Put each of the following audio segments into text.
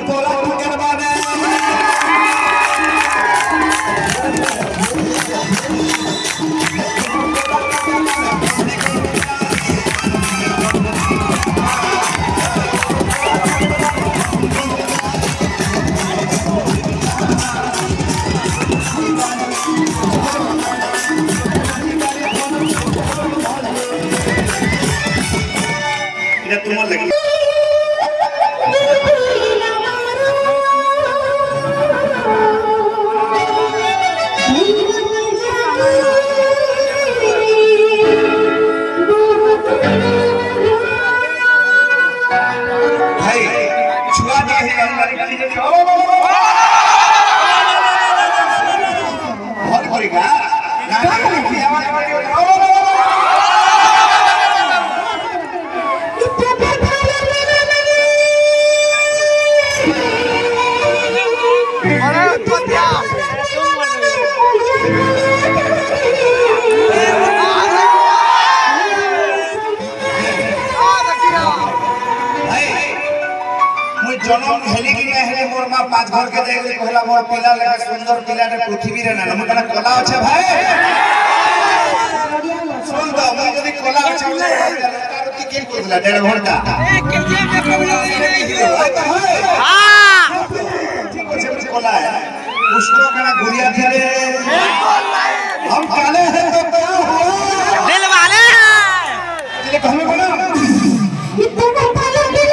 बोला तू करवाने तुम्हारे लगी भाई छुआ दिए हैं बहुत बड़ीगा जनम हेली कि नहीं हेली मोर मां पांच घर के देख ले कहला मोर पिला लगा सुंदर पिला रे पृथ्वी रे ना हमरा कला আছে भाई सुन तो मैं यदि कला আছে तार की केन करला 1.5 घंटा ए केजे में प्रॉब्लम हां ठीक है मुझे कला है उसको कना गुड़िया दिया रे हम काले हैं तो क्या हुआ दिल वाले तेरे कहने को ना इतना काले दिल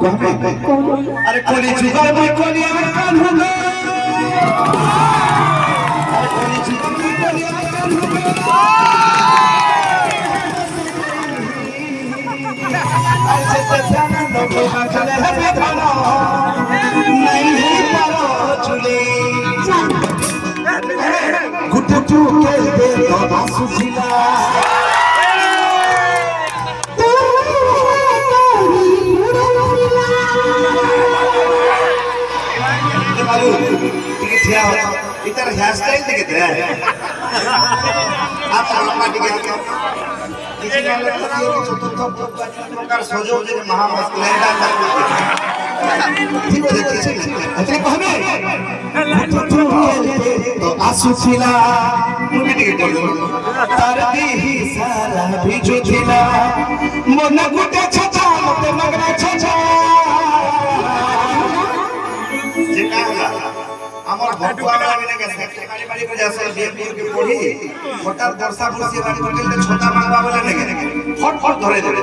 अरे कोली जुगाड़ में कोली कान होगा कोली जुगाड़ में कोली कान होगा ऐसे से जाना लोगों का चले है बेखाना नहीं पारो चुले गुट टू के दे तो आंसू जिला इधर हेयर स्टाइल दिखते हैं आप लंबा दिखते हैं इसमें लगता है कि चतुर्थ प्रकार सजोग जे महामस्त लहरा ठीक है देखिए अतरे कहबे तो आंसू छिला मुझे टिकट तार दी सारा भिजो छिला मन गुटे छछा मते मगरा छछा जे का होला আমার ভটুয়া বাড়ি গেছে বাড়ি বাড়ি করে আসে বিয়েপুর के পড়ি হঠাৎ বর্ষা বর্ষি বাড়ি হোটেলে ছোটা মাংবা বলে নেগে ফট ফট ধরে ধরে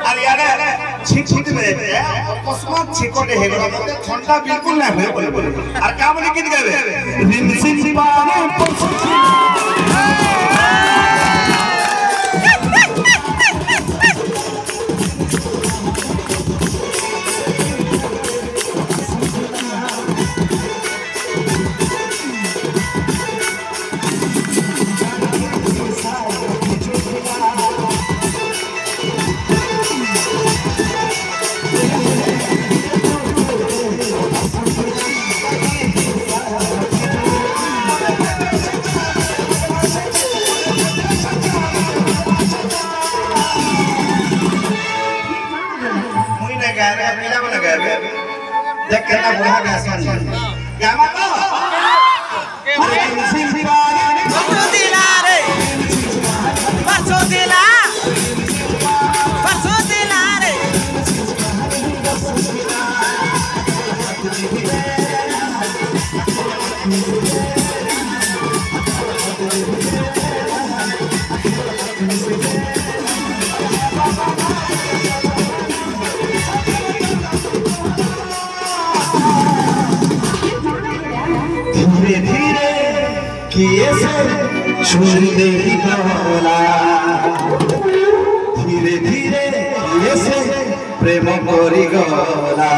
আর ইয়ারে ছিট বেবে অকস্মাৎ ছিকটে হেগলা মতে ঠান্ডা বিলকুল না হয়ে বলে আর কা বলে কি গাবে রিমসিম পানে পছছি देख कितना बुढ़ा गया सन क्या मानो अरे सिंपाने परसों दिला रे परसों दिला रे किए से छुंदे ही गला धीरे धीरे किए से प्रेम करी गला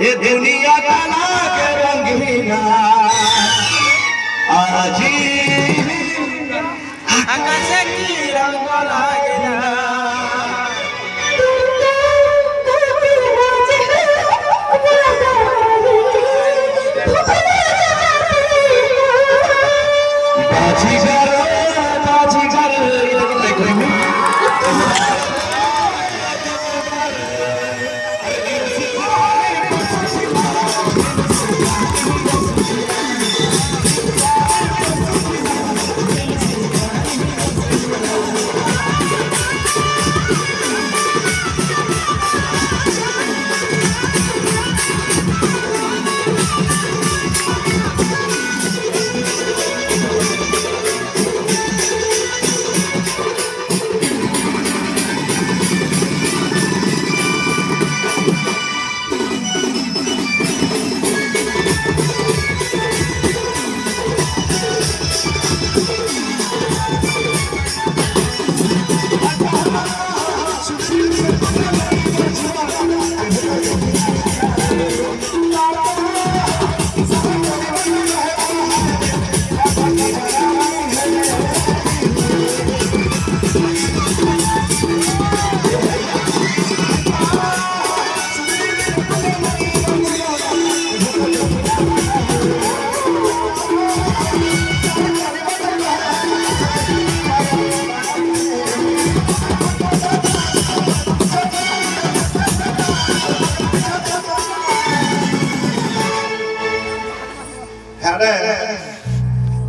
ये दुनिया का लागे रंगीना आज आकाश की रंग लागेला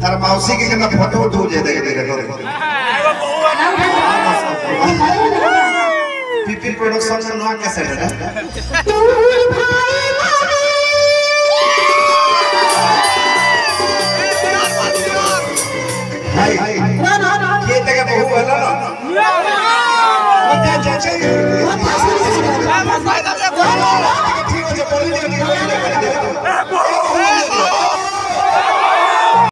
तार मौसी के ना फोटो उठो जे देख देख पीपी प्रोडक्शन से नया कैसेट है भाई ये तक बहु वाला ना मत जा ठीक हो